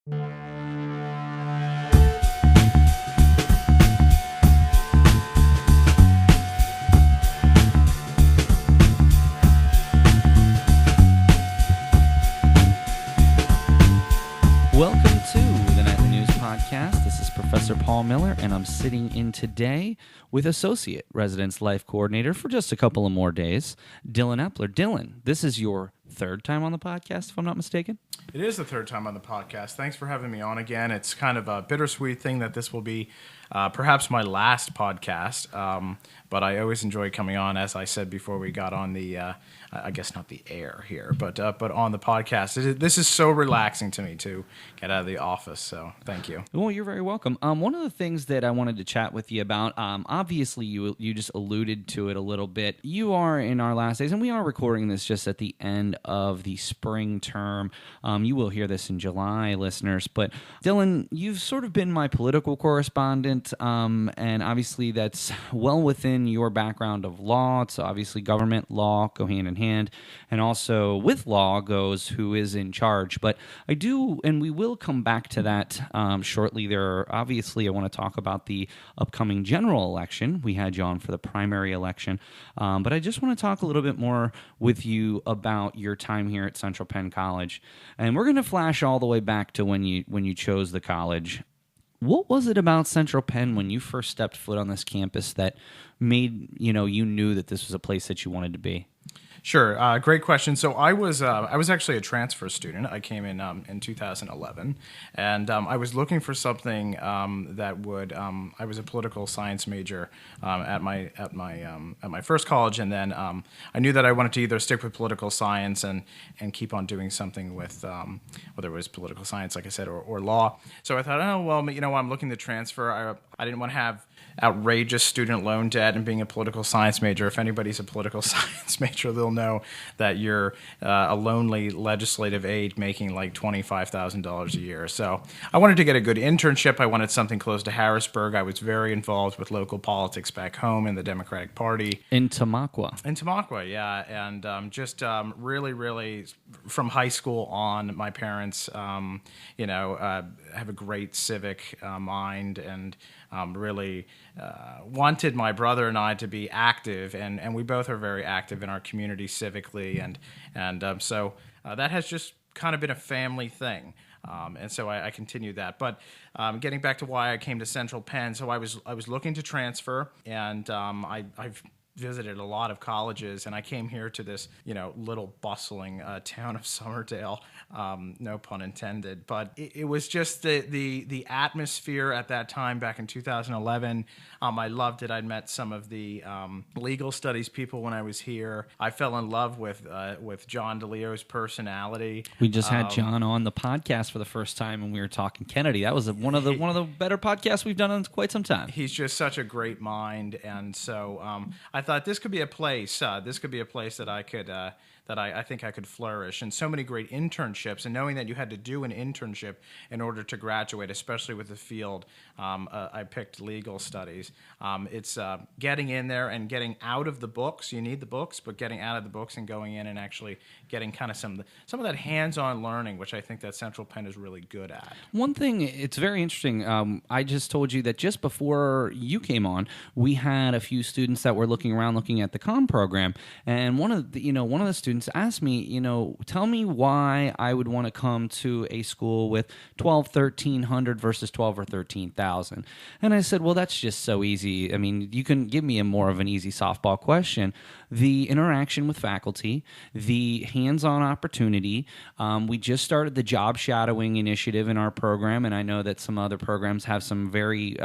Welcome to the Nightly News Podcast. This is Professor Paul Miller, and I'm sitting in today with Associate Residence Life Coordinator for just a couple of more days, Dillon Epler. Dillon, this is your third time on the podcast, if I'm not mistaken? It is the third time on the podcast. Thanks for having me on again. It's kind of a bittersweet thing that this will be perhaps my last podcast, but I always enjoy coming on, as I said before we got on the, I guess not the air here, but on the podcast. This is so relaxing to me to get out of the office, so thank you. Well, you're very welcome. One of the things that I wanted to chat with you about, obviously you just alluded to it a little bit. You are in our last days, and we are recording this just at the end of the spring term. You will hear this in July, listeners, but Dillon, you've sort of been my political correspondent, and obviously that's well within your background of law. It's obviously government, law go hand in hand, and also with law goes who is in charge. But I do, and we will come back to that shortly. Obviously, I want to talk about the upcoming general election. We had you on for the primary election, but I just want to talk a little bit more with you about your time here at Central Penn College. And we're going to flash all the way back to when you chose the college. What was it about Central Penn when you first stepped foot on this campus that made you knew that this was a place that you wanted to be? Sure, great question. So I was actually a transfer student. I came in 2011, and I was looking for something that would. I was a political science major at my first college, and then I knew that I wanted to either stick with political science and keep on doing something with whether it was political science, like I said, or law. So I thought, I'm looking to transfer. I didn't want to have outrageous student loan debt and being a political science major. If anybody's a political science major, they'll know that you're a lonely legislative aide making like $25,000 a year. So I wanted to get a good internship. I wanted something close to Harrisburg. I was very involved with local politics back home in the Democratic Party. In Tamaqua, yeah. And really from high school on, my parents, have a great civic mind and really wanted my brother and I to be active, and we both are very active in our community civically, and so that has just kind of been a family thing, and so I continued that. But getting back to why I came to Central Penn, so I was looking to transfer, and I've visited a lot of colleges, and I came here to this, little bustling town of Somerdale, no pun intended. But it was just the atmosphere at that time back in 2011. I loved it. I'd met some of the legal studies people when I was here. I fell in love with John DeLeo's personality. We just had John on the podcast for the first time, and we were talking Kennedy. That was one of the better podcasts we've done in quite some time. He's just such a great mind, and so I thought this could be a place. That I could. That I think I could flourish, and so many great internships, and knowing that you had to do an internship in order to graduate, especially with the field, I picked legal studies. It's getting in there and getting out of the books. You need the books, but getting out of the books and going in and actually getting kind of some of that hands-on learning, which I think that Central Penn is really good at. One thing, it's very interesting. I just told you that just before you came on, we had a few students that were looking at the comm program, and one of the students asked me, tell me why I would want to come to a school with 1,300 versus 12 or 13,000. And I said, well, that's just so easy. I mean, you can give me more of an easy softball question. The interaction with faculty, the hands-on opportunity. We just started the job shadowing initiative in our program, and I know that some other programs have some very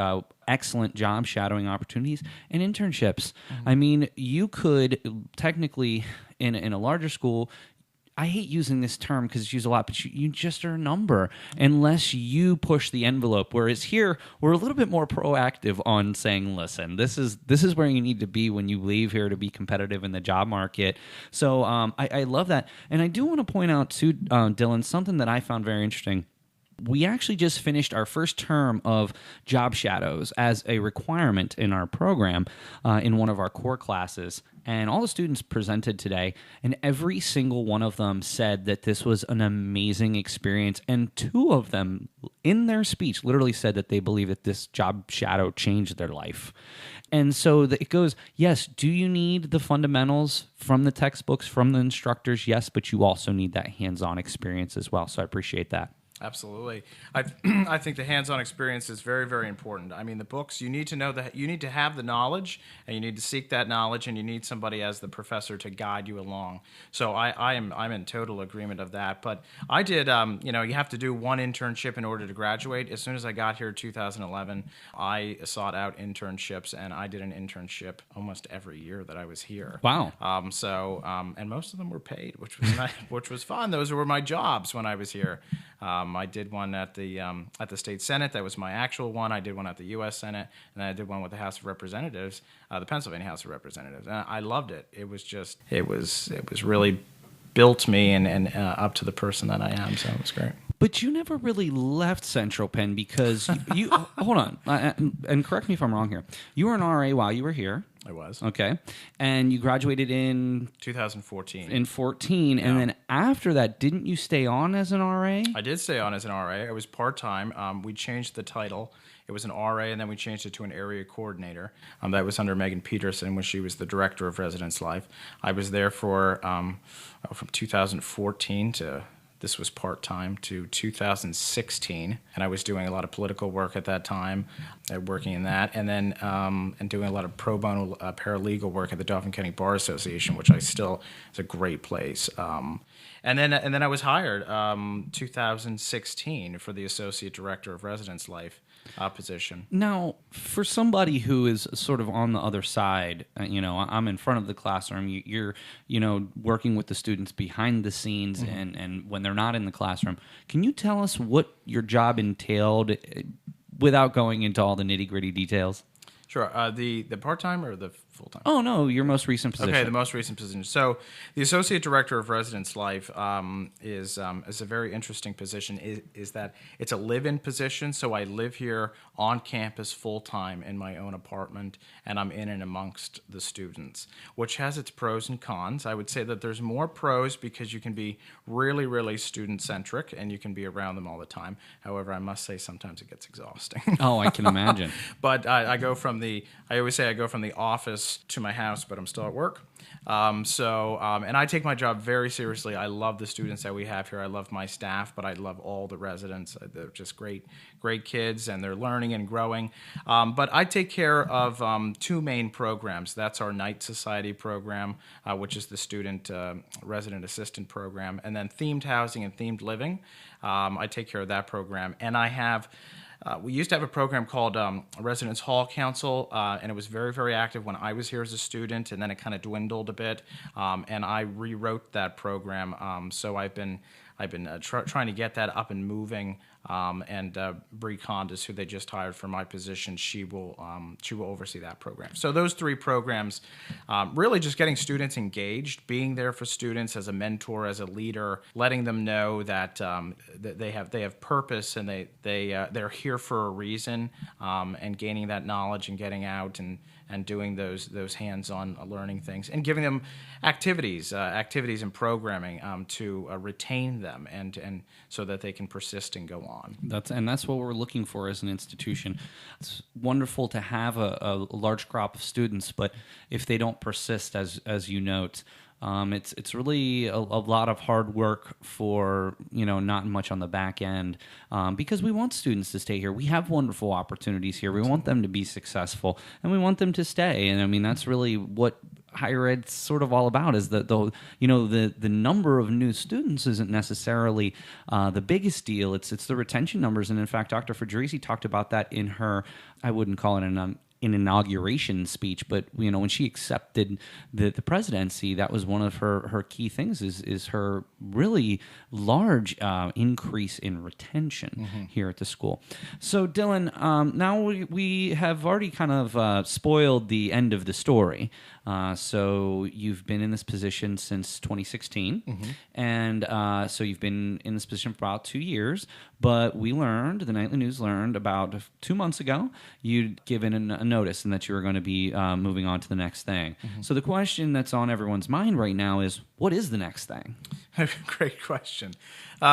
excellent job shadowing opportunities and internships. Mm-hmm. I mean, you could technically, in a larger school, I hate using this term because it's used a lot, but you just are a number unless you push the envelope. Whereas here, we're a little bit more proactive on saying, listen, this is where you need to be when you leave here to be competitive in the job market. So I love that. And I do want to point out, too, Dillon, something that I found very interesting. we actually just finished our first term of job shadows as a requirement in our program in one of our core classes. And all the students presented today, and every single one of them said that this was an amazing experience. And 2 of them, in their speech, literally said that they believe that this job shadow changed their life. And so it goes, yes, do you need the fundamentals from the textbooks, from the instructors? Yes, but you also need that hands-on experience as well. So I appreciate that. Absolutely. I think the hands-on experience is very, very important. I mean, the books, you need to know that you need to have the knowledge, and you need to seek that knowledge, and you need somebody as the professor to guide you along. So I'm in total agreement of that. But I did, you have to do one internship in order to graduate. As soon as I got here in 2011, I sought out internships, and I did an internship almost every year that I was here. Wow. And most of them were paid, which was nice, which was fun. Those were my jobs when I was here. I did one at the state senate. That was my actual one. I did one at the U.S. Senate, and I did one with the House of Representatives, the Pennsylvania House of Representatives. And I loved it. It was really built me and up to the person that I am. So it was great. But you never really left Central Penn because you hold on, and correct me if I'm wrong here. You were an RA while you were here. I was. Okay. And you graduated in 2014. In 14. Yeah. And then after that, didn't you stay on as an RA? I did stay on as an RA. I was part-time. We changed the title. It was an RA, and then we changed it to an area coordinator. That was under Megan Peterson when she was the director of Residence Life. I was there for from 2014 to... This was part-time to 2016, and I was doing a lot of political work at that time, working in that, and then and doing a lot of pro bono paralegal work at the Dauphin County Bar Association, which is a great place. And then I was hired 2016 for the Associate Director of Residence Life position. Now, for somebody who is sort of on the other side, I'm in front of the classroom. You're working with the students behind the scenes, mm-hmm. and when they're not in the classroom. Can you tell us what your job entailed without going into all the nitty-gritty details? Sure. The part-time or the full-time? Oh, no, your most recent position. Okay, the most recent position. So the Associate Director of Residence Life is a very interesting position, is that it's a live-in position. So I live here on campus full-time in my own apartment, and I'm in and amongst the students, which has its pros and cons. I would say that there's more pros because you can be really, really student-centric, and you can be around them all the time. However, I must say sometimes it gets exhausting. Oh, I can imagine. But I always say I go from the office to my house, but I'm still at work. And I take my job very seriously. I love the students that we have here. I love my staff, but I love all the residents. They're just great kids, and they're learning and growing. But I take care of 2 main programs. That's our Night Society program, which is the student resident assistant program, and then themed housing and themed living. I take care of that program, and I have... we used to have a program called Residence Hall Council, and it was very, very active when I was here as a student, and then it kind of dwindled a bit, and I rewrote that program. So I've been trying to get that up and moving, and Bree Condis, who they just hired for my position, she will oversee that program. So those 3 programs, really just getting students engaged, being there for students as a mentor, as a leader, letting them know that they have purpose, and they're here for a reason, and gaining that knowledge and getting out and doing those hands-on learning things, and giving them activities and programming to retain them and so that they can persist and go on. That's what we're looking for as an institution. It's wonderful to have a large crop of students, but if they don't persist, as you note, it's really a lot of hard work for not much on the back end, because we want students to stay here. We have wonderful opportunities here. We want them to be successful, and we want them to stay. And I mean, that's really what higher ed's sort of all about, is that the number of new students isn't necessarily the biggest deal. It's the retention numbers. And in fact, Dr. Federici talked about that in her, I wouldn't call it an an inauguration speech, but when she accepted the presidency, that was one of her key things is her really large increase in retention here at the school. So Dillon, now we have already kind of spoiled the end of the story. So you've been in this position since 2016, and so you've been in this position for about 2 years. But the Nightly News learned about 2 months ago, you'd given a notice and that you were going to be moving on to the next thing. So the question that's on everyone's mind right now is, what is the next thing? Great question.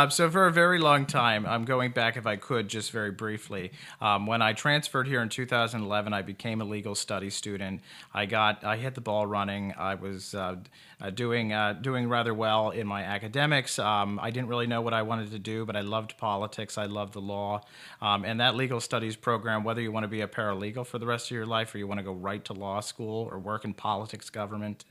So for a very long time, I'm going back, if I could, just very briefly. When I transferred here in 2011, I became a legal studies student. I hit the ball running. I was doing rather well in my academics. I didn't really know what I wanted to do, but I loved politics. I loved the law. And that legal studies program, whether you want to be a paralegal for the rest of your life or you want to go right to law school or work in politics, government,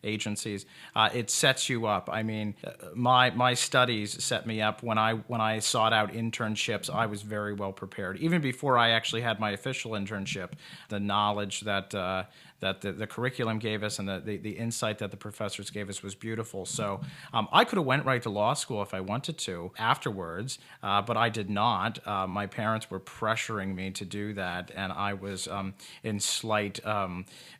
agencies, it sets you up. I mean, my studies set me up. When I sought out internships, I was very well prepared. Even before I actually had my official internship, the knowledge that the curriculum gave us and the insight that the professors gave us was beautiful. So I could have went right to law school if I wanted to afterwards, but I did not. My parents were pressuring me to do that, and I was in slight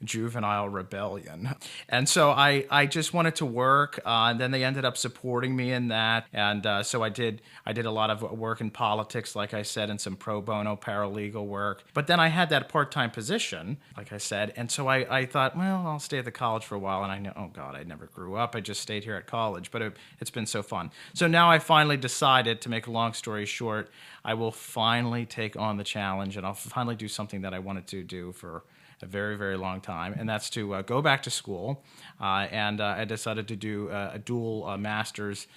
juvenile rebellion. And so I just wanted to work, and then they ended up supporting me in that. And so I did a lot of work in politics, like I said, and some pro bono paralegal work. But then I had that part-time position, like I said, and so I thought, well, I'll stay at the college for a while. And I know, oh God, I never grew up. I just stayed here at college, but it's been so fun. So now I finally decided, to make a long story short, I will finally take on the challenge, and I'll finally do something that I wanted to do for a very, very long time, and that's to go back to school. And I decided to do a dual master's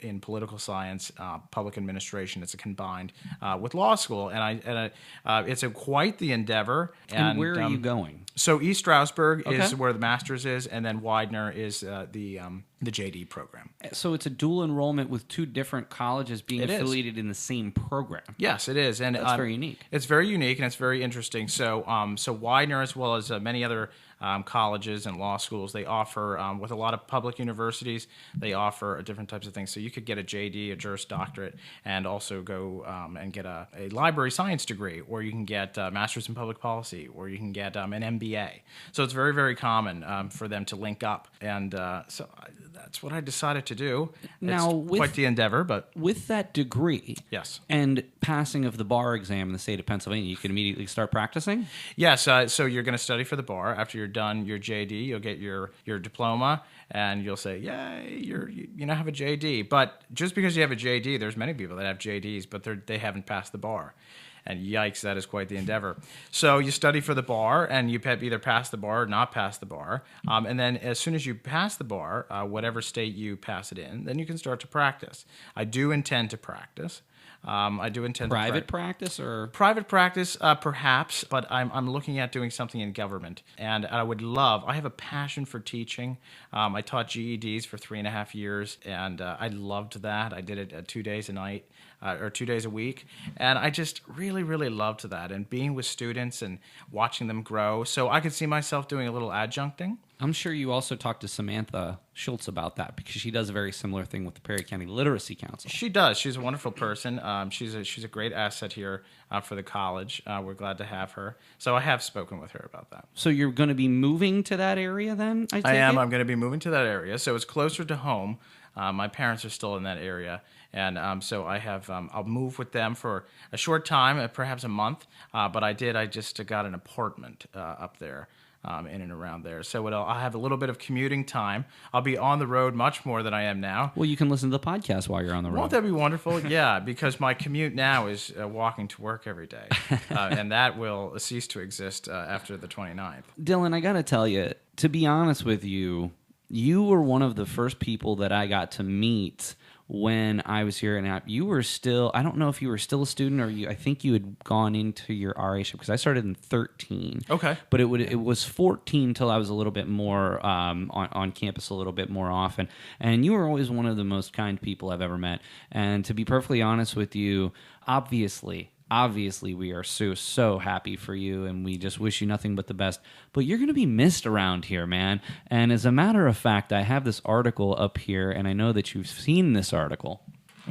in political science, public administration. It's a combined with law school, and it's quite the endeavor. And where are you going? So East Stroudsburg is where the master's is, and then Widener is the JD program. So it's a dual enrollment with two different colleges being affiliated in the same program. Yes, it is, and that's very unique. It's very unique and it's very interesting. So Widener, as well as many other colleges and law schools, they offer, with a lot of public universities, they offer different types of things. So you could get a JD, a Juris Doctorate, and also go and get a library science degree, or you can get a Master's in Public Policy, or you can get an MBA. So it's very, very common for them to link up. And so that's what I decided to do. Now, it's quite the endeavor, but with that degree, yes, and passing of the bar exam in the state of Pennsylvania, you can immediately start practicing? Yes. So you're going to study for the bar. After you're done your JD, you'll get your diploma, and you'll say, "Yay, you now have a JD." But just because you have a JD, there's many people that have JDs, but they haven't passed the bar. And yikes, that is quite the endeavor. So you study for the bar, and you either pass the bar or not pass the bar. And then as soon as you pass the bar, whatever state you pass it in, then you can start to practice. I do intend to practice. I do intend private practice or private practice, perhaps, but I'm looking at doing something in government, and I have a passion for teaching. I taught GEDs for 3.5 years, and I loved that. I did it 2 days a night. Or 2 days a week. And I just really, really loved that, and being with students and watching them grow. So I could see myself doing a little adjuncting. I'm sure you also talked to Samantha Schultz about that, because she does a very similar thing with the Perry County Literacy Council. She does. She's a wonderful person. She's a great asset here for the college. We're glad to have her. So I have spoken with her about that. So you're going to be moving to that area then? I am. I'm going to be moving to that area. So it's closer to home. My parents are still in that area. And so I have, I'll move with them for a short time, perhaps a month. But I just got an apartment up there, in and around there. So I'll have a little bit of commuting time. I'll be on the road much more than I am now. Well, you can listen to the podcast while you're on the road. Won't that be wonderful? Yeah, because my commute now is walking to work every day. And that will cease to exist after the 29th. Dillon, I got to tell you, to be honest with you, you were one of the first people that I got to meet when I was here, and you were still, I don't know if you were still a student or I think you had gone into your RAship, because I started in 13. Okay. But it was 14 till I was a little bit more on campus a little bit more often. And you were always one of the most kind people I've ever met. And to be perfectly honest with you, obviously, obviously we are so happy for you, and we just wish you nothing but the best. But you're going to be missed around here, man. And as a matter of fact, I have this article up here, and I know that you've seen this article.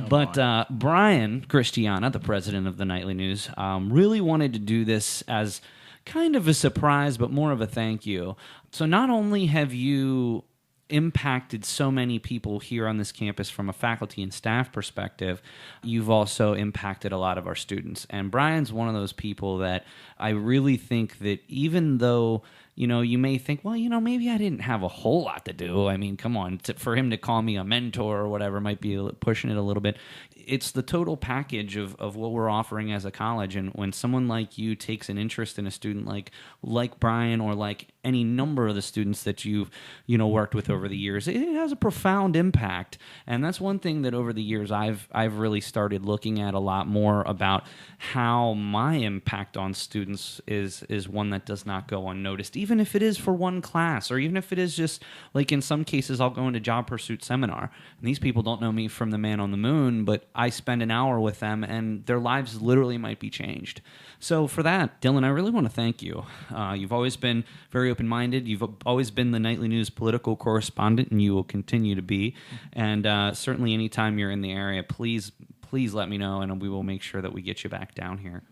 But Brian Christiana, the president of the Nightly News, really wanted to do this as kind of a surprise, but more of a thank you. So not only have you impacted so many people here on this campus from a faculty and staff perspective, you've also impacted a lot of our students. And Brian's one of those people that I really think that even though, you know, you may think, well, you know, maybe I didn't have a whole lot to do. I mean, come on, for him to call me a mentor or whatever might be pushing it a little bit. It's the total package of what we're offering as a college. And when someone like you takes an interest in a student like Brian, or like any number of the students that you've, you know, worked with over the years, it has a profound impact. And that's one thing that over the years I've really started looking at a lot more, about how my impact on students is one that does not go unnoticed, even if it is for one class, or even if it is just like, in some cases I'll go into job pursuit seminar, and these people don't know me from the man on the moon, but I spend an hour with them and their lives literally might be changed. So for that, Dillon, I really want to thank you. You've always been very open-minded. You've always been the Nightly News political correspondent, and you will continue to be. And certainly anytime you're in the area, please let me know, and we will make sure that we get you back down here.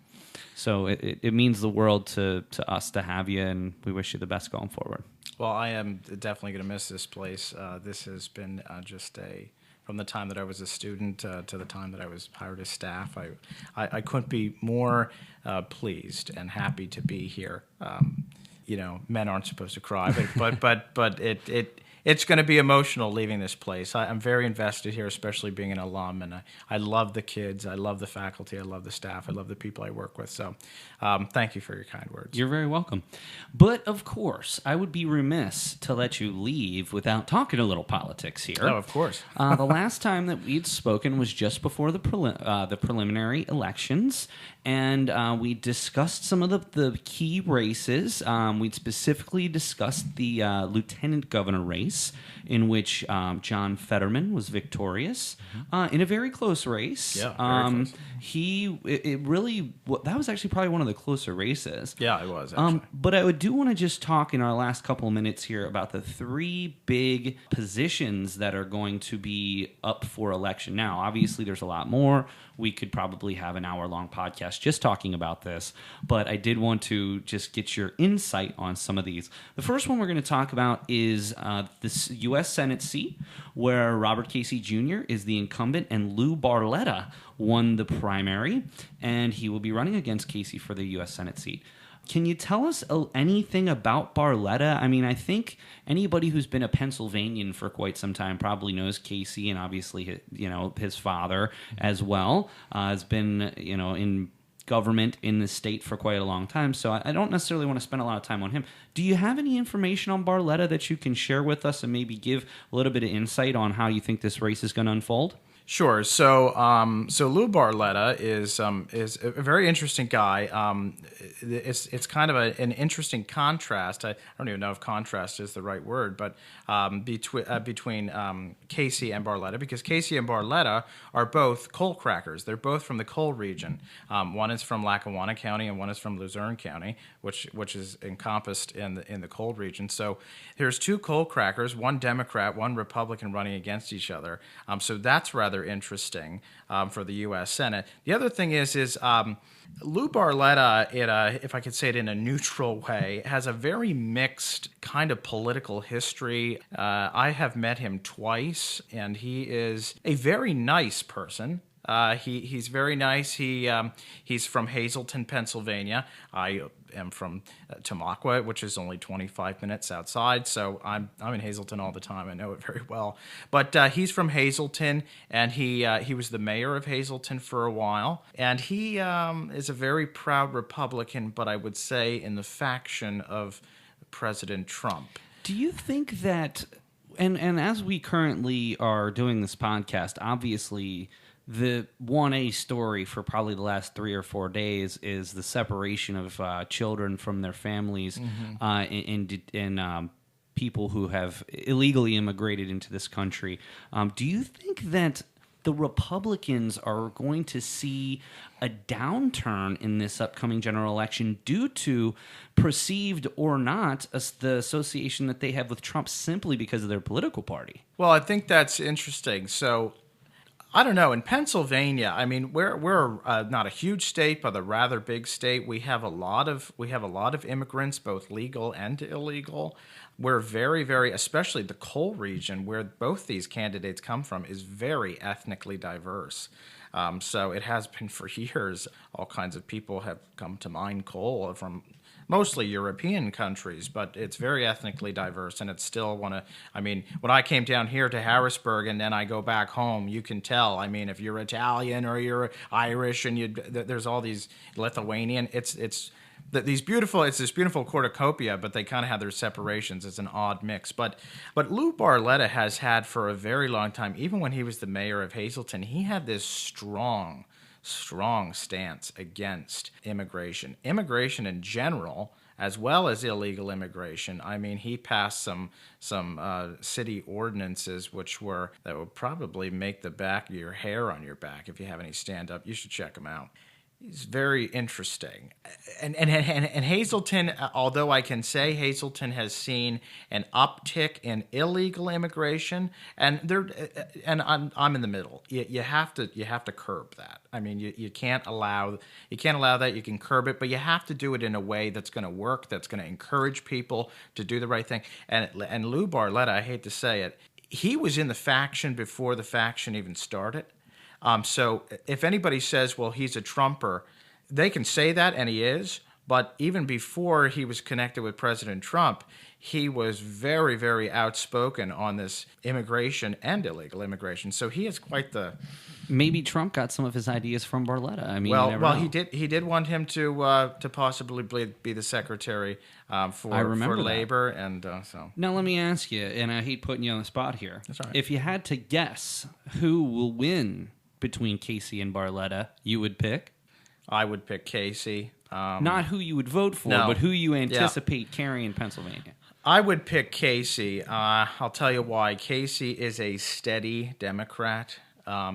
So it means the world to us to have you, and we wish you the best going forward. Well, I am definitely going to miss this place. This has been from the time that I was a student to the time that I was hired as staff, I couldn't be more pleased and happy to be here. You know, men aren't supposed to cry, but it's going to be emotional leaving this place. I'm very invested here, especially being an alum, and I love the kids, I love the faculty, I love the staff, I love the people I work with. So thank you for your kind words. You're very welcome. But of course, I would be remiss to let you leave without talking a little politics here. Oh, of course. The last time that we'd spoken was just before the preliminary elections, and we discussed some of the key races. We'd specifically discussed the lieutenant governor race, in which John Fetterman was victorious in a very close race. Yeah, very close. That was actually probably one of the closer races. Yeah, it was, actually. But I do want to just talk in our last couple of minutes here about the three big positions that are going to be up for election. Now, obviously, there's a lot more. We could probably have an hour-long podcast just talking about this, but I did want to just get your insight on some of these. The first one we're going to talk about is this U.S. Senate seat, where Robert Casey Jr. is the incumbent, and Lou Barletta won the primary, and he will be running against Casey for the U.S. Senate seat. Can you tell us anything about Barletta? I mean, I think anybody who's been a Pennsylvanian for quite some time probably knows Casey, and obviously, you know, his father as well has been, you know, in government in the state for quite a long time. So I don't necessarily want to spend a lot of time on him. Do you have any information on Barletta that you can share with us and maybe give a little bit of insight on how you think this race is going to unfold? Sure. So Lou Barletta is a very interesting guy. It's kind of an interesting contrast. I don't even know if contrast is the right word, but between Casey and Barletta, because Casey and Barletta are both coal crackers. They're both from the coal region. One is from Lackawanna County and one is from Luzerne County, which is encompassed in the coal region. So there's two coal crackers, one Democrat, one Republican, running against each other. So that's rather interesting for the U.S. Senate. The other thing is Lou Barletta, if I could say it in a neutral way, has a very mixed kind of political history. I have met him twice, and he is a very nice person. He's very nice. He's from Hazleton, Pennsylvania. I am from Tamaqua, which is only 25 minutes outside. So I'm in Hazleton all the time. I know it very well. But he's from Hazleton, and he was the mayor of Hazleton for a while. And he is a very proud Republican, but I would say in the faction of President Trump. Do you think that, and as we currently are doing this podcast, obviously the 1A story for probably the last 3 or 4 days is the separation of children from their families and people who have illegally immigrated into this country. Do you think that the Republicans are going to see a downturn in this upcoming general election due to, perceived or not, the association that they have with Trump simply because of their political party. Well, I think that's interesting. So I don't know. In Pennsylvania, I mean, we're not a huge state, but a rather big state. We have a lot of immigrants, both legal and illegal. We're very, very, especially the coal region where both these candidates come from, is very ethnically diverse. So it has been for years. All kinds of people have come to mine coal from mostly European countries, but it's very ethnically diverse, and it's still I mean, when I came down here to Harrisburg and then I go back home, you can tell. I mean, if you're Italian or you're Irish and there's all these Lithuanian, it's this beautiful cornucopia, but they kind of have their separations. It's an odd mix. But Lou Barletta has had for a very long time, even when he was the mayor of Hazleton, he had this strong stance against immigration in general, as well as illegal immigration. I mean, he passed some city ordinances that would probably make the back of your hair on your back if you have any stand up. You should check him out. He's very interesting. And Hazleton, although I can say Hazleton has seen an uptick in illegal immigration, and I'm in the middle. You have to curb that. I mean, you can't allow that. You can curb it, but you have to do it in a way that's going to work, that's going to encourage people to do the right thing. And Lou Barletta, I hate to say it, he was in the faction before the faction even started. So if anybody says, well, he's a Trumper, they can say that, and he is. But even before he was connected with President Trump, he was very, very outspoken on this immigration and illegal immigration. So he is quite the... Maybe Trump got some of his ideas from Barletta. I mean, well, he did want him to possibly be the secretary for labor, and so. Now let me ask you, and I hate putting you on the spot here. That's all right. If you had to guess who will win between Casey and Barletta, you would pick? I would pick Casey. Not who you would vote for, but who you anticipate carrying Pennsylvania. I would pick Casey. I'll tell you why. Casey is a steady Democrat.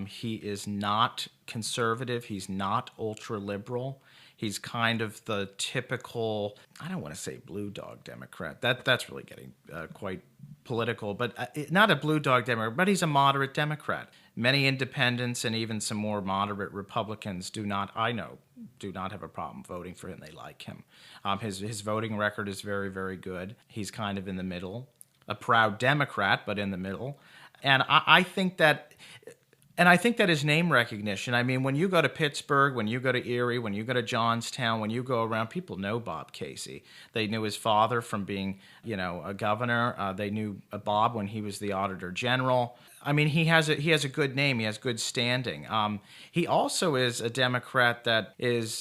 He is not conservative. He's not ultra-liberal. He's kind of the typical, I don't want to say blue dog Democrat. That's really getting quite political, but not a blue dog Democrat, but he's a moderate Democrat. Many independents and even some more moderate Republicans do not have a problem voting for him. They like him. His voting record is very, very good. He's kind of in the middle, a proud Democrat, but in the middle. And I think that his name recognition, I mean, when you go to Pittsburgh, when you go to Erie, when you go to Johnstown, when you go around, people know Bob Casey. They knew his father from being, a governor. They knew Bob when he was the Auditor General. I mean, he has a good name. He has good standing. He also is a Democrat that is,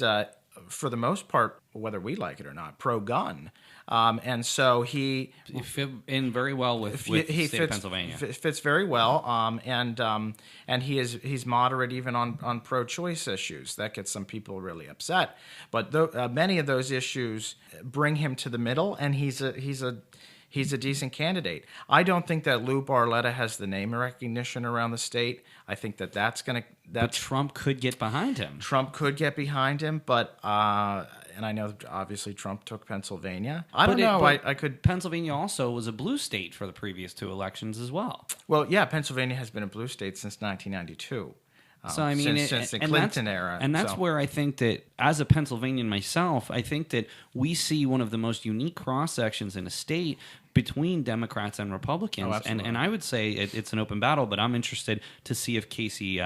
for the most part, whether we like it or not, pro-gun. And so he fit in very well with the state of Pennsylvania. Fits very well, and he's moderate even on pro-choice issues. That gets some people really upset. But many of those issues bring him to the middle, and he's a decent candidate. I don't think that Lou Barletta has the name recognition around the state. I think that's going to... But Trump could get behind him. Trump could get behind him, but... and I know, obviously, Trump took Pennsylvania. I don't know. I could... Pennsylvania also was a blue state for the previous two elections as well. Well, yeah, Pennsylvania has been a blue state since 1992. So I mean, since the Clinton era, and that's where I think that, as a Pennsylvanian myself, I think that we see one of the most unique cross sections in a state between Democrats and Republicans. Oh, and I would say it's an open battle, but I'm interested to see if Casey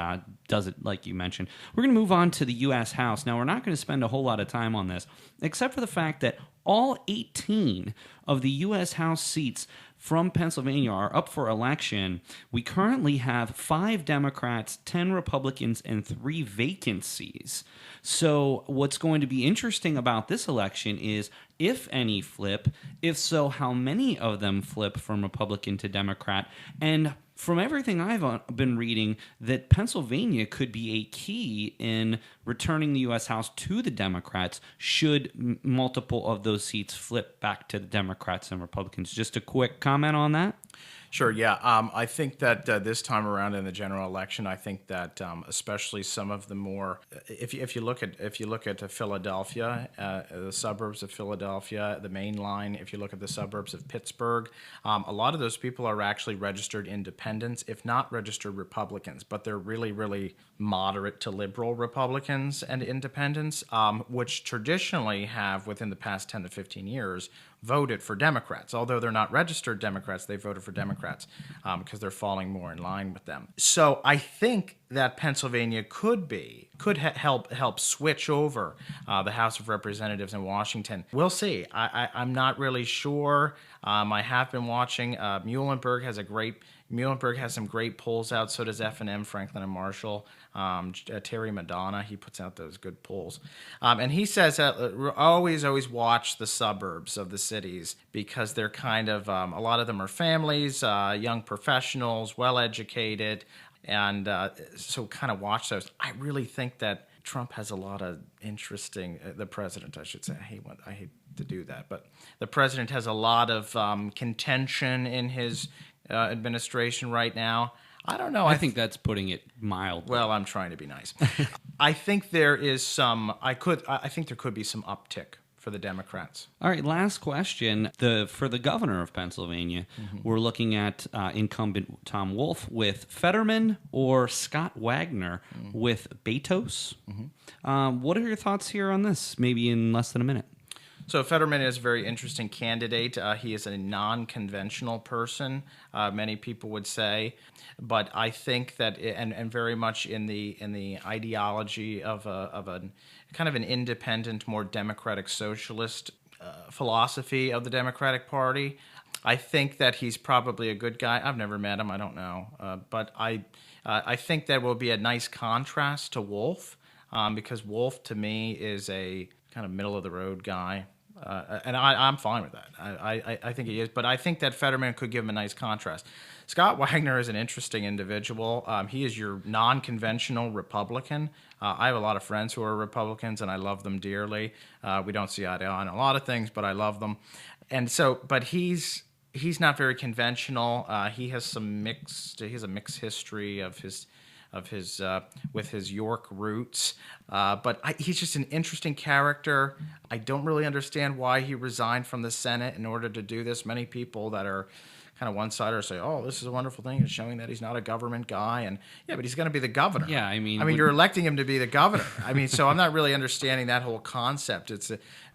does it, like you mentioned. We're going to move on to the U.S. House. Now, we're not going to spend a whole lot of time on this, except for the fact that all 18 of the U.S. House seats from Pennsylvania are up for election. We currently have 5 Democrats, 10 Republicans, and 3 vacancies. So what's going to be interesting about this election is, if any flip, if so, how many of them flip from Republican to Democrat, and from everything I've been reading, that Pennsylvania could be a key in returning the U.S. House to the Democrats should multiple of those seats flip back to the Democrats and Republicans. Just a quick comment on that? Sure. Yeah. I think that this time around in the general election, I think that especially some of the more, if you look at Philadelphia, the suburbs of Philadelphia, the main line. If you look at the suburbs of Pittsburgh, a lot of those people are actually registered independents, if not registered Republicans, but they're really, really moderate to liberal Republicans and independents, which traditionally have within the past 10 to 15 years voted for Democrats. Although they're not registered Democrats, they voted for Democrats because they're falling more in line with them. So I think that Pennsylvania could help switch over the House of Representatives in Washington. We'll see. I'm not really sure. I have been watching. Muhlenberg has some great polls out. So does F&M, Franklin and Marshall. Terry Madonna, he puts out those good polls. And he says that always watch the suburbs of the cities because they're kind of, a lot of them are families, young professionals, well-educated, and so kind of watch those. I really think that Trump has a lot of interesting, the president, I should say. I hate to do that, but the president has a lot of contention in his administration right now. I don't know. I think that's putting it mild. Well, I'm trying to be nice. I think there is some. I think there could be some uptick for the Democrats. All right, last question. For the governor of Pennsylvania, we're looking at incumbent Tom Wolf with Fetterman or Scott Wagner with Betos. What are your thoughts here on this? Maybe in less than a minute. So Fetterman is a very interesting candidate. He is a non-conventional person, many people would say, but I think that, and very much in the ideology of a kind of an independent, more democratic socialist philosophy of the Democratic Party. I think that he's probably a good guy. I've never met him. I don't know, but I think that will be a nice contrast to Wolf, because Wolf to me is a kind of middle of the road guy. And I'm fine with that. I think he is. But I think that Fetterman could give him a nice contrast. Scott Wagner is an interesting individual. He is your non-conventional Republican. I have a lot of friends who are Republicans, and I love them dearly. We don't see eye to eye on a lot of things, but I love them. And so, but he's not very conventional. He has a mixed history of his with his York roots, but he's just an interesting character. I don't really understand why he resigned from the Senate in order to do this. Many people that are kind of one-siders say, "Oh, this is a wonderful thing. It's showing that he's not a government guy." And yeah, but he's going to be the governor. Yeah, I mean, you're electing him to be the governor. I mean, so I'm not really understanding that whole concept. It's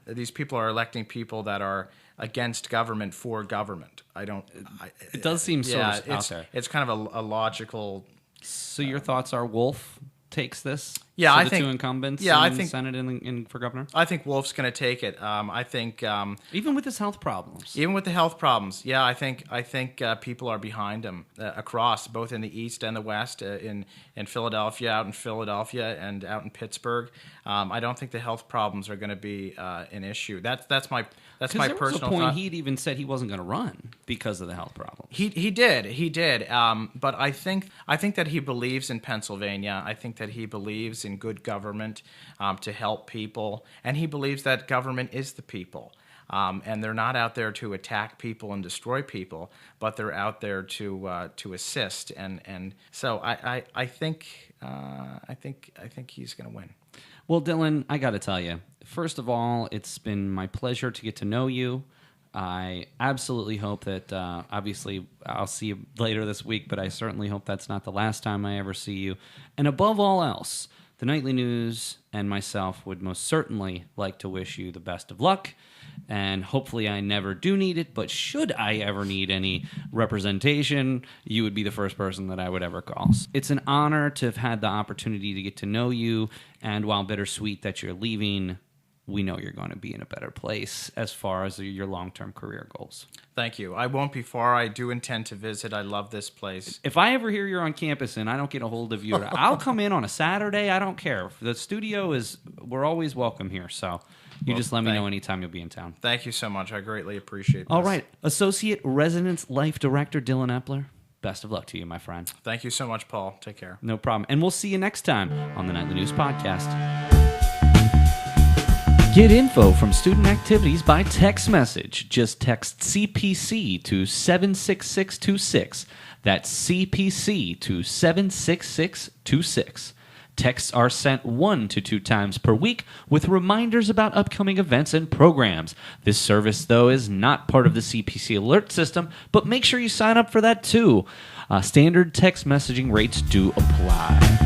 these people are electing people that are against government for government. It does seem out there. It's kind of a logical. So your thoughts are Wolf takes this? Yeah, so I the think two incumbents. Yeah, in I think the Senate and for governor. I think Wolf's going to take it. I think even with his health problems. Even with the health problems, yeah, I think people are behind him across both in the East and the West, in Philadelphia, out in Philadelphia, and out in Pittsburgh. I don't think the health problems are going to be an issue. That's my personal there was a point thought. He'd even said he wasn't going to run because of the health problems. He did. But I think that he believes in Pennsylvania. I think that he believes in good government to help people, and he believes that government is the people. And they're not out there to attack people and destroy people, but they're out there to assist. And so I think he's going to win. Well, Dillon, I got to tell you, first of all, it's been my pleasure to get to know you. I absolutely hope that, obviously, I'll see you later this week, but I certainly hope that's not the last time I ever see you. And above all else, the Nightly News and myself would most certainly like to wish you the best of luck. And hopefully I never do need it, but should I ever need any representation, you would be the first person that I would ever call. It's an honor to have had the opportunity to get to know you, and while bittersweet that you're leaving, we know you're going to be in a better place as far as your long-term career goals. Thank you. I won't be far. I do intend to visit. I love this place. If I ever hear you're on campus and I don't get a hold of you, I'll come in on a Saturday. I don't care. The studio we're always welcome here, so you just let me know anytime you'll be in town. Thank you so much. I greatly appreciate this. All right. Associate Residence Life Director Dillon Epler, best of luck to you, my friend. Thank you so much, Paul. Take care. No problem. And we'll see you next time on the Nightly News Podcast. Get info from student activities by text message. Just text CPC to 76626. That's CPC to 76626. Texts are sent 1 to 2 times per week with reminders about upcoming events and programs. This service, though, is not part of the CPC alert system, but make sure you sign up for that too. Standard text messaging rates do apply.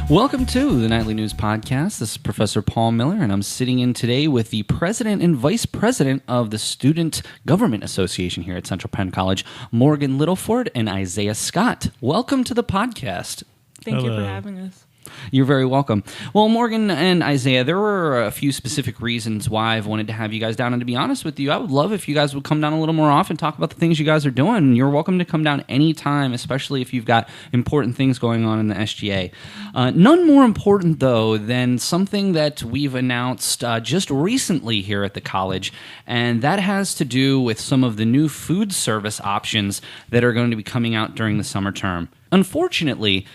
Welcome to the Nightly News Podcast. This is Professor Paul Miller, and I'm sitting in today with the President and Vice President of the Student Government Association here at Central Penn College, Morgan Littleford and Isaiah Scott. Welcome to the podcast. Thank you for having us. You're very welcome. Well, Morgan and Isaiah, there were a few specific reasons why I've wanted to have you guys down. And to be honest with you, I would love if you guys would come down a little more often, talk about the things you guys are doing. You're welcome to come down anytime, especially if you've got important things going on in the SGA. None more important, though, than something that we've announced just recently here at the college, and that has to do with some of the new food service options that are going to be coming out during the summer term. Unfortunately,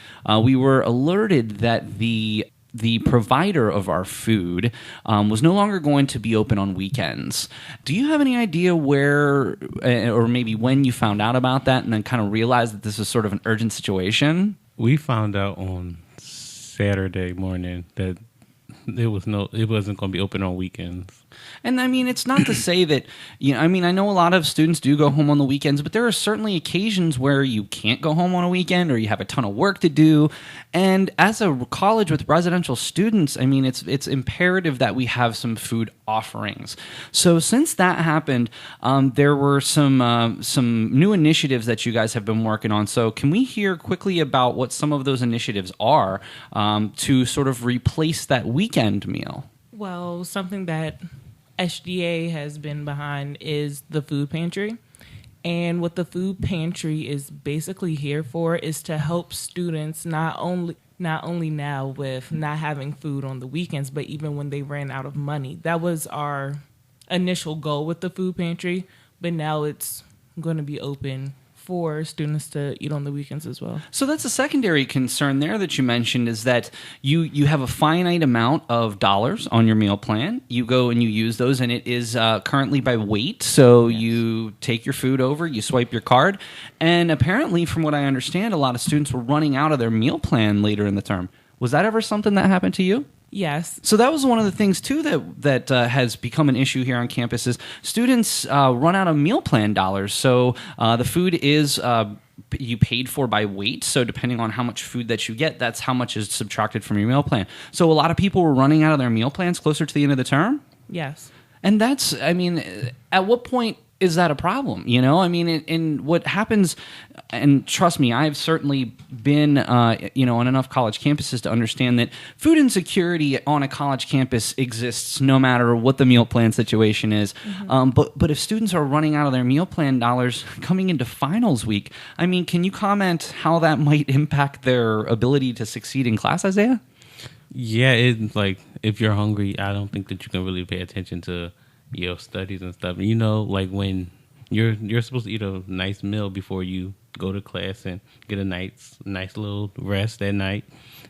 we were alerted that the provider of our food was no longer going to be open on weekends. Do you have any idea where or maybe when you found out about that and then kind of realized that this was sort of an urgent situation? We found out on Saturday morning that it wasn't going to be open on weekends. And I mean, it's not to say that, I know a lot of students do go home on the weekends, but there are certainly occasions where you can't go home on a weekend or you have a ton of work to do. And as a college with residential students, I mean, it's imperative that we have some food offerings. So since that happened, there were some new initiatives that you guys have been working on. So can we hear quickly about what some of those initiatives are to sort of replace that weekend meal? Well, something that SGA has been behind is the food pantry. And what the food pantry is basically here for is to help students not only now with not having food on the weekends, but even when they ran out of money. That was our initial goal with the food pantry, but now it's going to be open for students to eat on the weekends as well. So that's a secondary concern there that you mentioned, is that you have a finite amount of dollars on your meal plan. You go and you use those, and it is currently by weight. So yes. You take your food over, you swipe your card, and apparently, from what I understand, a lot of students were running out of their meal plan later in the term. Was that ever something that happened to you? Yes. So that was one of the things, too, that has become an issue here on campus is students run out of meal plan dollars. So the food is you paid for by weight. So depending on how much food that you get, that's how much is subtracted from your meal plan. So a lot of people were running out of their meal plans closer to the end of the term? Yes. And that's, at what point is that a problem? And what happens, and trust me, I've certainly been, on enough college campuses to understand that food insecurity on a college campus exists no matter what the meal plan situation is. Mm-hmm. But if students are running out of their meal plan dollars coming into finals week, can you comment how that might impact their ability to succeed in class, Isaiah? Yeah, it's like if you're hungry, I don't think that you can really pay attention to studies and stuff. Like when you're supposed to eat a nice meal before you go to class and get a nice little rest at night,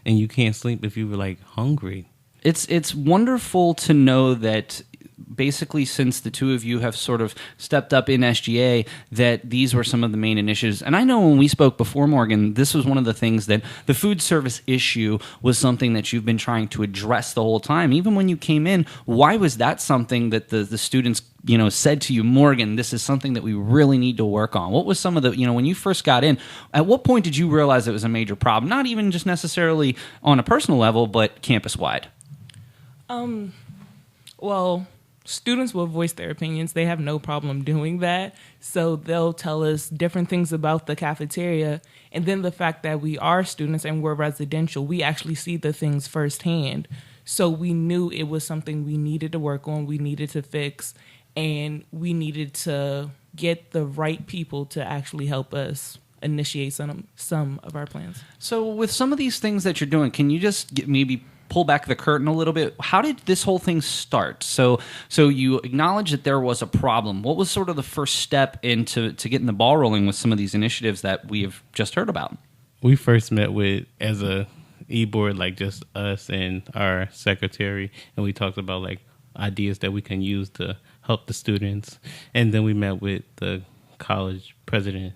and you can't sleep if you were like hungry. It's wonderful to know that basically, since the two of you have sort of stepped up in SGA, that these were some of the main initiatives. And I know when we spoke before, Morgan, this was one of the things that the food service issue was something that you've been trying to address the whole time. Even when you came in, why was that something that the students said to you, Morgan, this is something that we really need to work on? What was some of the, when you first got in, at what point did you realize it was a major problem? Not even just necessarily on a personal level, but campus-wide. Well, students will voice their opinions. They have no problem doing that. So they'll tell us different things about the cafeteria. And then the fact that we are students and we're residential, we actually see the things firsthand. So we knew it was something we needed to work on, we needed to fix, and we needed to get the right people to actually help us initiate some of our plans. So with some of these things that you're doing, can you just maybe pull back the curtain a little bit? How did this whole thing start? So you acknowledge that there was a problem. What was sort of the first step into getting the ball rolling with some of these initiatives that we have just heard about? we first met with as a e-board, like just us and our secretary, and we talked about like ideas that we can use to help the students. And then we met with the college president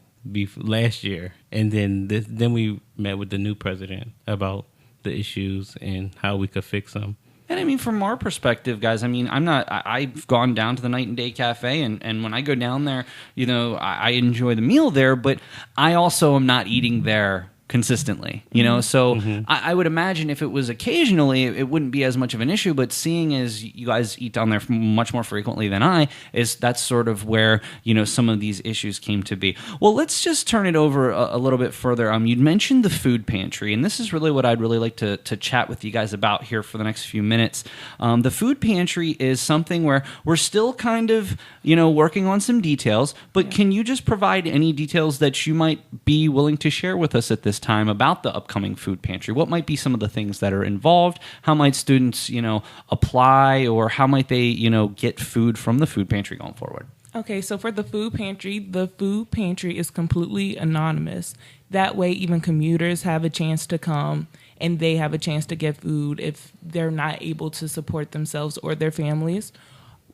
last year, and then we met with the new president about the issues and how we could fix them. And I mean, from our perspective, guys, I mean, I've gone down to the Night and Day Cafe, and when I go down there, I enjoy the meal there, but I also am not eating there consistently, so I would imagine if it was occasionally, it wouldn't be as much of an issue, but seeing as you guys eat down there much more frequently than that's sort of where some of these issues came to be. Well, let's just turn it over a little bit further. You'd mentioned the food pantry, and this is really what I'd really like to chat with you guys about here for the next few minutes. The food pantry is something where we're still kind of working on some details, but can you just provide any details that you might be willing to share with us at this time about the upcoming food pantry? What might be some of the things that are involved? How might students, apply, or how might they, get food from the food pantry going forward? Okay, so for the food pantry is completely anonymous. That way, even commuters have a chance to come and they have a chance to get food if they're not able to support themselves or their families.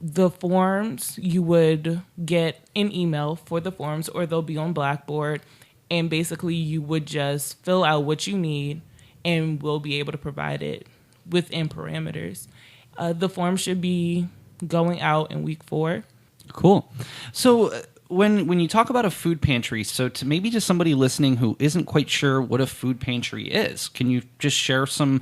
The forms, you would get an email for the forms, or they'll be on Blackboard. And basically, you would just fill out what you need, and we'll be able to provide it within parameters. The form should be going out in week 4. Cool. So when you talk about a food pantry, so to maybe just somebody listening who isn't quite sure what a food pantry is, can you just share some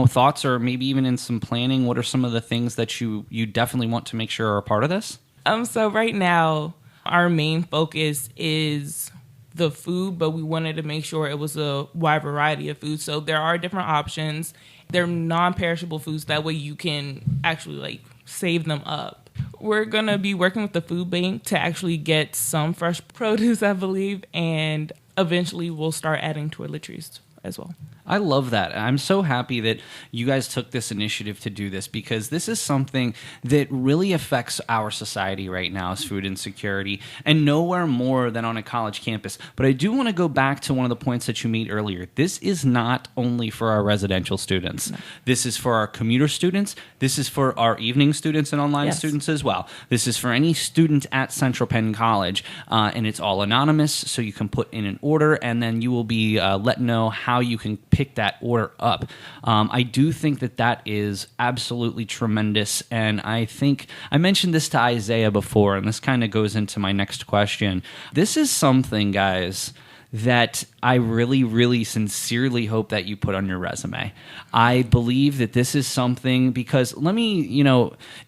thoughts, or maybe even in some planning, what are some of the things that you definitely want to make sure are a part of this? So right now, our main focus is the food, but we wanted to make sure it was a wide variety of food. So there are different options. They're non-perishable foods. That way you can actually save them up. We're going to be working with the food bank to actually get some fresh produce, I believe, and eventually we'll start adding toiletries as well. I love that. I'm so happy that you guys took this initiative to do this, because this is something that really affects our society right now, is food insecurity, and nowhere more than on a college campus. But I do want to go back to one of the points that you made earlier. This is not only for our residential students. No. This is for our commuter students. This is for our evening students and online students as well. This is for any student at Central Penn College, and it's all anonymous, so you can put in an order, and then you will be let know how you can pick that order up. I do think that is absolutely tremendous, and I think I mentioned this to Isaiah before, and this kind of goes into my next question. This is something, guys, that I really, really sincerely hope that you put on your resume. I believe that this is something, because let me,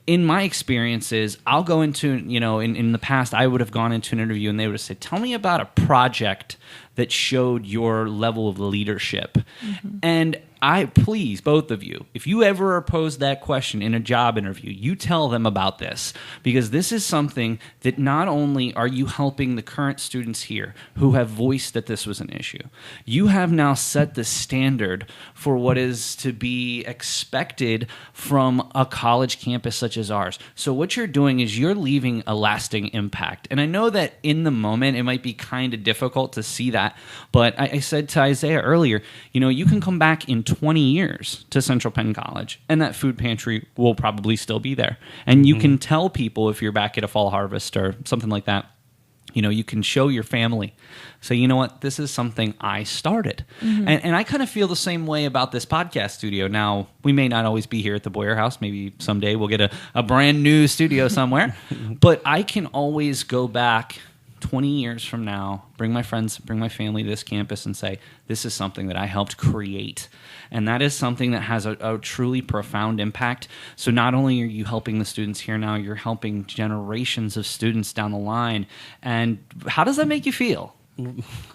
in my experiences, I'll go into, in the past, I would have gone into an interview and they would have said, tell me about a project that showed your level of leadership. Mm-hmm. And please, both of you, if you ever are posed that question in a job interview, you tell them about this, because this is something that not only are you helping the current students here who have voiced that this was an issue, you have now set the standard for what is to be expected from a college campus such as ours. So what you're doing is you're leaving a lasting impact. And I know that in the moment it might be kind of difficult to see that, but I said to Isaiah earlier, you can come back in 20 years to Central Penn College, and that food pantry will probably still be there. And you can tell people, if you're back at a fall harvest or something like that, you can show your family. So, you know what? This is something I started. Mm-hmm. And I kind of feel the same way about this podcast studio. Now, we may not always be here at the Boyer House. Maybe someday we'll get a brand new studio somewhere. But I can always go back 20 years from now, bring my friends, bring my family to this campus and say, this is something that I helped create. And that is something that has a truly profound impact. So not only are you helping the students here now, you're helping generations of students down the line. And how does that make you feel?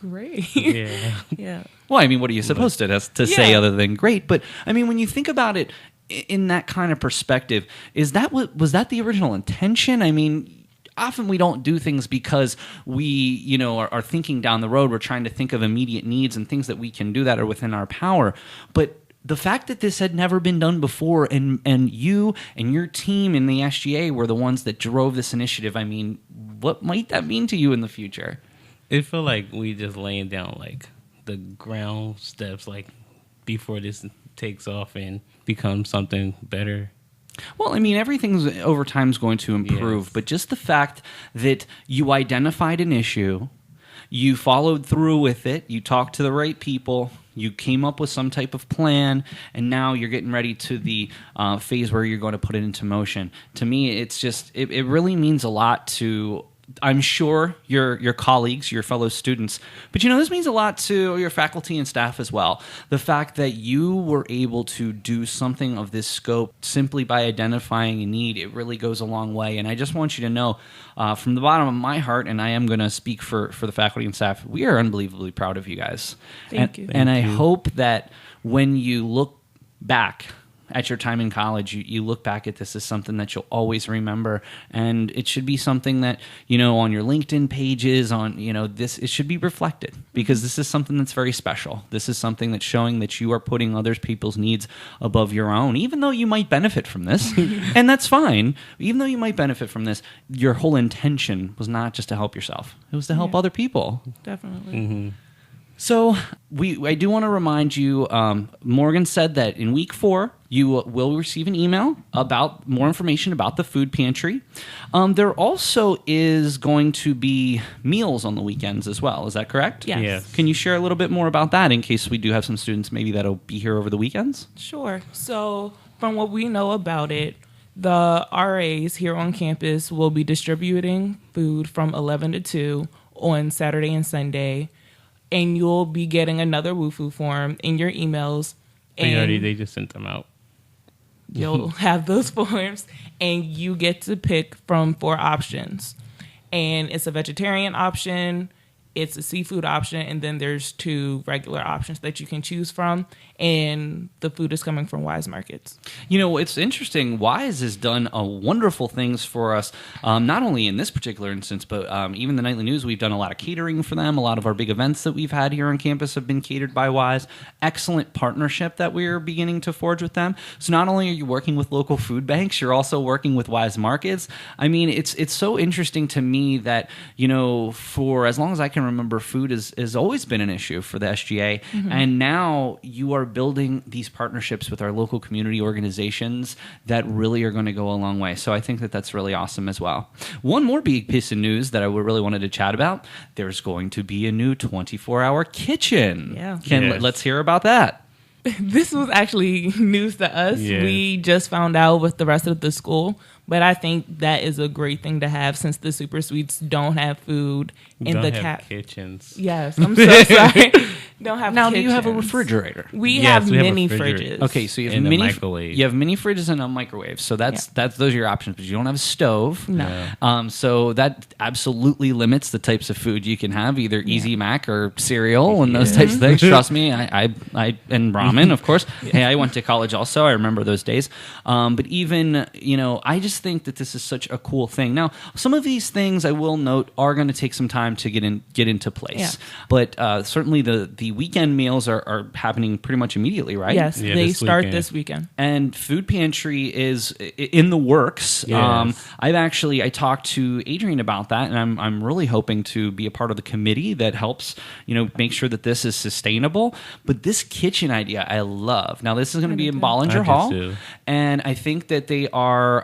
Great. Yeah. Yeah. Well, I mean, what are you supposed to say other than great? But I mean, when you think about it in that kind of perspective, was that the original intention? I mean, often we don't do things because we, are thinking down the road. We're trying to think of immediate needs and things that we can do that are within our power. But the fact that this had never been done before, and you and your team in the SGA were the ones that drove this initiative, I mean, what might that mean to you in the future? It felt like we just laying down the ground steps, like before this takes off and becomes something better. Well, I mean, everything's over time is going to improve, Yes. but just the fact that you identified an issue, you followed through with it, you talked to the right people, you came up with some type of plan, and now you're getting ready to the phase where you're going to put it into motion. To me, it's just, it really means a lot to, I'm sure, your colleagues, your fellow students, but this means a lot to your faculty and staff as well. The fact that you were able to do something of this scope simply by identifying a need, it really goes a long way. And I just want you to know, from the bottom of my heart, and I am going to speak for the faculty and staff, we are unbelievably proud of you guys. Thank you. And I hope that when you look back at your time in college, you look back at this as something that you'll always remember, and it should be something that on your LinkedIn pages, on this, it should be reflected, because this is something that's very special. This is something that's showing that you are putting other people's needs above your own, even though you might benefit from this, and that's fine. Even though you might benefit from this, your whole intention was not just to help yourself; it was to help other people. Definitely. Mm-hmm. So I do want to remind you, Morgan said that in week 4, you will receive an email about more information about the food pantry. There also is going to be meals on the weekends as well. Is that correct? Yes. Yes. Can you share a little bit more about that in case we do have some students maybe that'll be here over the weekends? Sure. So from what we know about it, the RAs here on campus will be distributing food from 11 to 2 on Saturday and Sunday. And you'll be getting another WooFoo form in your emails. They just sent them out. You'll have those forms, and you get to pick from 4 options. And it's a vegetarian option, it's a seafood option, and then there's 2 regular options that you can choose from. And the food is coming from Wise Markets. It's interesting. Wise has done wonderful things for us, not only in this particular instance, but even the Nightly News. We've done a lot of catering for them. A lot of our big events that we've had here on campus have been catered by Wise. Excellent partnership that we're beginning to forge with them. So not only are you working with local food banks, you're also working with Wise Markets. I mean, it's so interesting to me that, for as long as I can remember, food has always been an issue for the SGA. Mm-hmm. And now you are building these partnerships with our local community organizations that really are going to go a long way. So I think that that's really awesome as well. One more big piece of news that I really wanted to chat about, there's going to be a new 24-hour kitchen. Yeah. Let's hear about that. This was actually news to us. Yeah. We just found out with the rest of the school, but I think that is a great thing to have since the Super Suites don't have food in Don't the have kitchens. Yes, I'm so sorry. Don't have Now, kitchens. do you have a refrigerator? We Yes, have we have a mini refrigerator. fridges. Okay, so you have And a mini microwave. You have mini fridges and a microwave. So those are your options. But you don't have a stove. No. Yeah. So that absolutely limits the types of food you can have, either Easy Mac or cereal and those types of things. Trust me, I and ramen, of course. Hey, I went to college also. I remember those days. But even I just think that this is such a cool thing. Now, some of these things I will note are going to take some time to get into place. Yeah. But certainly the weekend meals are happening pretty much immediately, right? Yes, Yeah, they this start weekend. this weekend. And food pantry is in the works. Yes. I talked to Adrian about that, and I'm really hoping to be a part of the committee that helps make sure that this is sustainable. But this kitchen idea I love. Now this is going to be in Bollinger I do Hall, too. and I think that they are.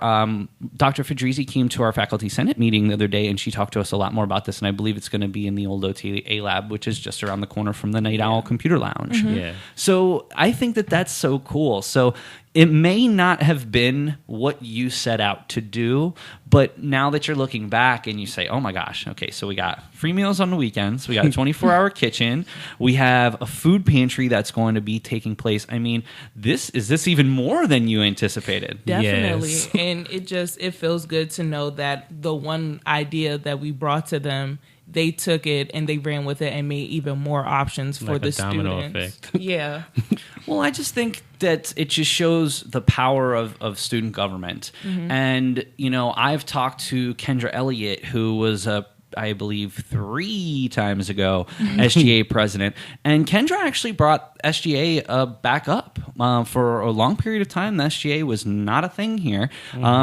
Dr. Fedrizi came to our faculty senate meeting the other day, and she talked to us a lot more about this. And I believe it's going to be in the old OTA lab, which is just around the corner from the Night Owl Computer Lounge. Yeah. So I think that that's so cool. So it may not have been what you set out to do, but now that you're looking back and you say, oh my gosh, okay, so we got free meals on the weekends, we got a 24-hour kitchen, we have a food pantry that's going to be taking place. I mean, is this even more than you anticipated? Definitely. Yes. And it feels good to know that the one idea that we brought to them, they took it and they ran with it and made even more options for Like the a domino students. effect. Yeah. Well, I just think that it just shows the power of student government. Mm-hmm. And, I've talked to Kendra Elliott, who was I believe 3 times ago, SGA president. And Kendra actually brought SGA back up for a long period of time, the SGA was not a thing here,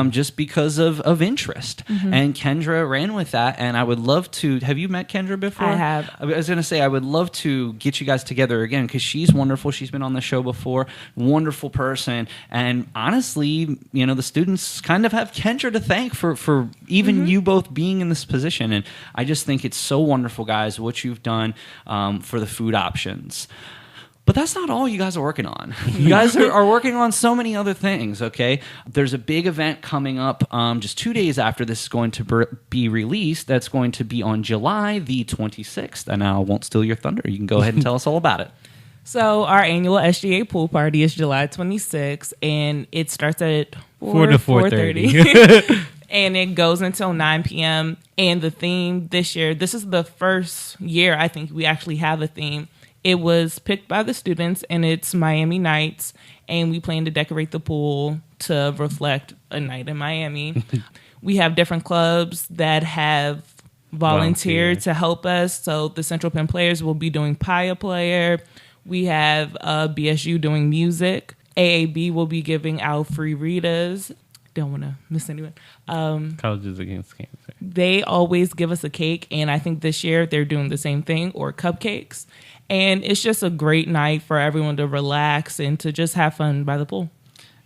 just because of interest. And Kendra ran with that, and I would love to. Have you met Kendra before? I have. I was going to say I would love to get you guys together again because she's wonderful. She's been on the show before, wonderful person, and honestly, the students kind of have Kendra to thank for even you both being in this position. And I just think it's so wonderful, guys, what you've done for the food options. But that's not all you guys are working on. You guys are working on so many other things, okay? There's a big event coming up just 2 days after this is going to be released. That's going to be on July the 26th. And I won't steal your thunder. You can go ahead and tell us all about it. So our annual SGA pool party is July 26th, and it starts at 4 to 4:30. And it goes until 9 p.m. And the theme this year, this is the first year I think we actually have a theme. It was picked by the students, and it's Miami Nights, and we plan to decorate the pool to reflect a night in Miami. We have different clubs that have volunteered to help us. So the Central Penn players will be doing Paya Player. We have BSU doing music. AAB will be giving out free Ritas. Don't want to miss anyone. Colleges Against Cancer. They always give us a cake, and I think this year they're doing the same thing, or cupcakes. And it's just a great night for everyone to relax and to just have fun by the pool.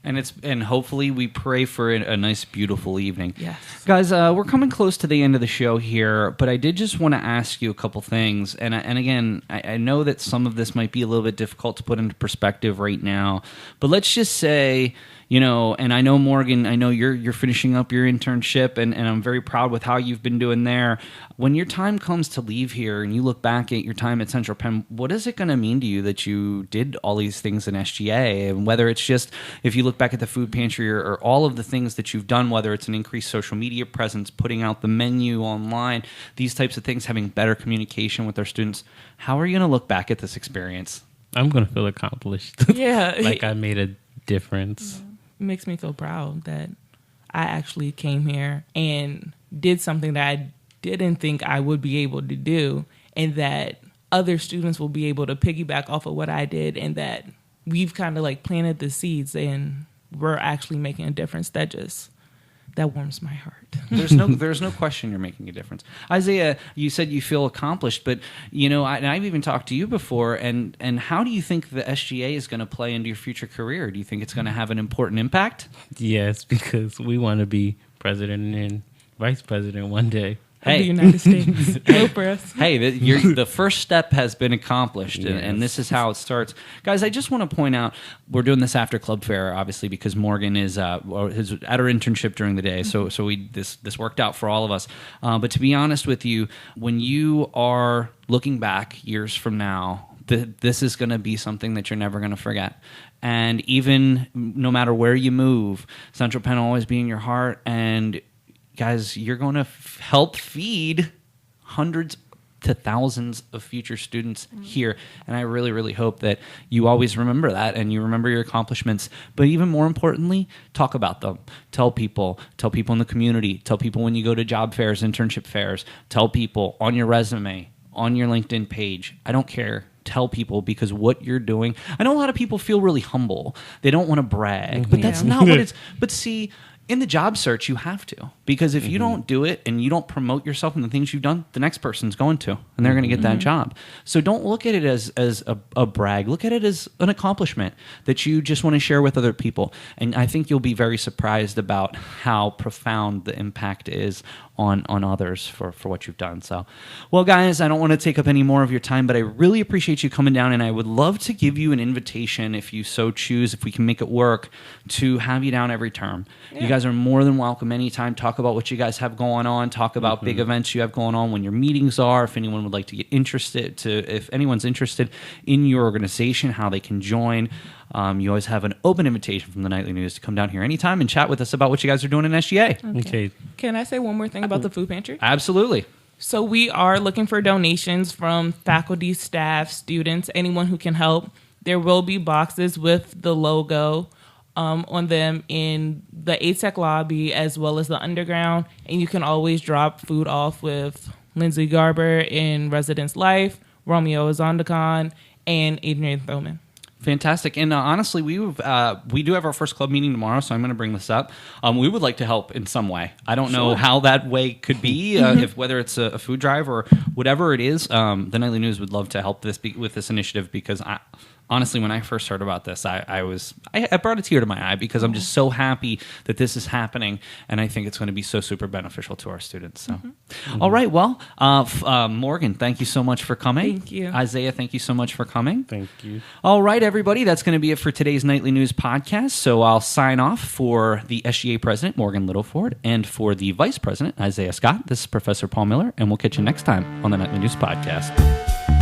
And hopefully we pray for a nice, beautiful evening. Yes. Guys, we're coming close to the end of the show here, but I did just want to ask you a couple things. And again, I know that some of this might be a little bit difficult to put into perspective right now, but let's just say, and I know, Morgan, I know you're finishing up your internship, and I'm very proud with how you've been doing there. When your time comes to leave here and you look back at your time at Central Penn, what is it going to mean to you that you did all these things in SGA? And whether it's just, if you look back at the food pantry or all of the things that you've done, whether it's an increased social media presence, putting out the menu online, these types of things, having better communication with our students, how are you going to look back at this experience? I'm going to feel accomplished. Yeah. Like I made a difference. It makes me feel proud that I actually came here and did something that I didn't think I would be able to do, and that other students will be able to piggyback off of what I did, and that we've kind of like planted the seeds and we're actually making a difference. That warms my heart. There's no question you're making a difference. Isaiah, you said you feel accomplished, but I've even talked to you before. And how do you think the SGA is going to play into your future career? Do you think it's going to have an important impact? Yes, because we want to be president and vice president one day. Hey. The United States. Go for us. Hey, the first step has been accomplished, yes. and this is how it starts. Guys, I just want to point out, we're doing this after Club Fair, obviously, because Morgan is at her internship during the day, so this worked out for all of us. But to be honest with you, when you are looking back years from now, this is going to be something that you're never going to forget. And even no matter where you move, Central Penn will always be in your heart, and guys, you're going to help feed hundreds to thousands of future students here. And I really, really hope that you always remember that and you remember your accomplishments. But even more importantly, talk about them. Tell people in the community, tell people when you go to job fairs, internship fairs, tell people on your resume, on your LinkedIn page. I don't care. Tell people, because what you're doing, I know a lot of people feel really humble. They don't want to brag, but that's not what it's, but see, in the job search, you have to, because if you don't do it and you don't promote yourself and the things you've done, the next person's going to, and they're going to get that job. So don't look at it as a brag. Look at it as an accomplishment that you just want to share with other people. And I think you'll be very surprised about how profound the impact is on others for what you've done. So, well, guys, I don't want to take up any more of your time, but I really appreciate you coming down, and I would love to give you an invitation, if you so choose, if we can make it work, to have you down every term. Yeah. You guys are more than welcome anytime. Talk about what you guys have going on. Talk about big events you have going on, when your meetings are, if anyone would like to get interested, if anyone's interested in your organization, how they can join. You always have an open invitation from the Nightly News to come down here anytime and chat with us about what you guys are doing in SGA. Okay. Can I say one more thing about the food pantry? Absolutely. So we are looking for donations from faculty, staff, students, anyone who can help. There will be boxes with the logo on them in the ATEC lobby as well as the underground. And you can always drop food off with Lindsay Garber in Residence Life, Romeo Azandakon, and Adrian Thoman. Fantastic. And honestly, we do have our first club meeting tomorrow, so I'm going to bring this up. We would like to help in some way. I don't know how that way could be, if whether it's a food drive or whatever it is. The Nightly News would love to help with this initiative because honestly, when I first heard about this, I brought a tear to my eye because I'm just so happy that this is happening, and I think it's going to be so super beneficial to our students. So, All right, well, Morgan, thank you so much for coming. Thank you. Isaiah, thank you so much for coming. Thank you. All right, everybody, that's going to be it for today's Nightly News podcast. So I'll sign off for the SGA president, Morgan Littleford, and for the vice president, Isaiah Scott. This is Professor Paul Miller, and we'll catch you next time on the Nightly News podcast.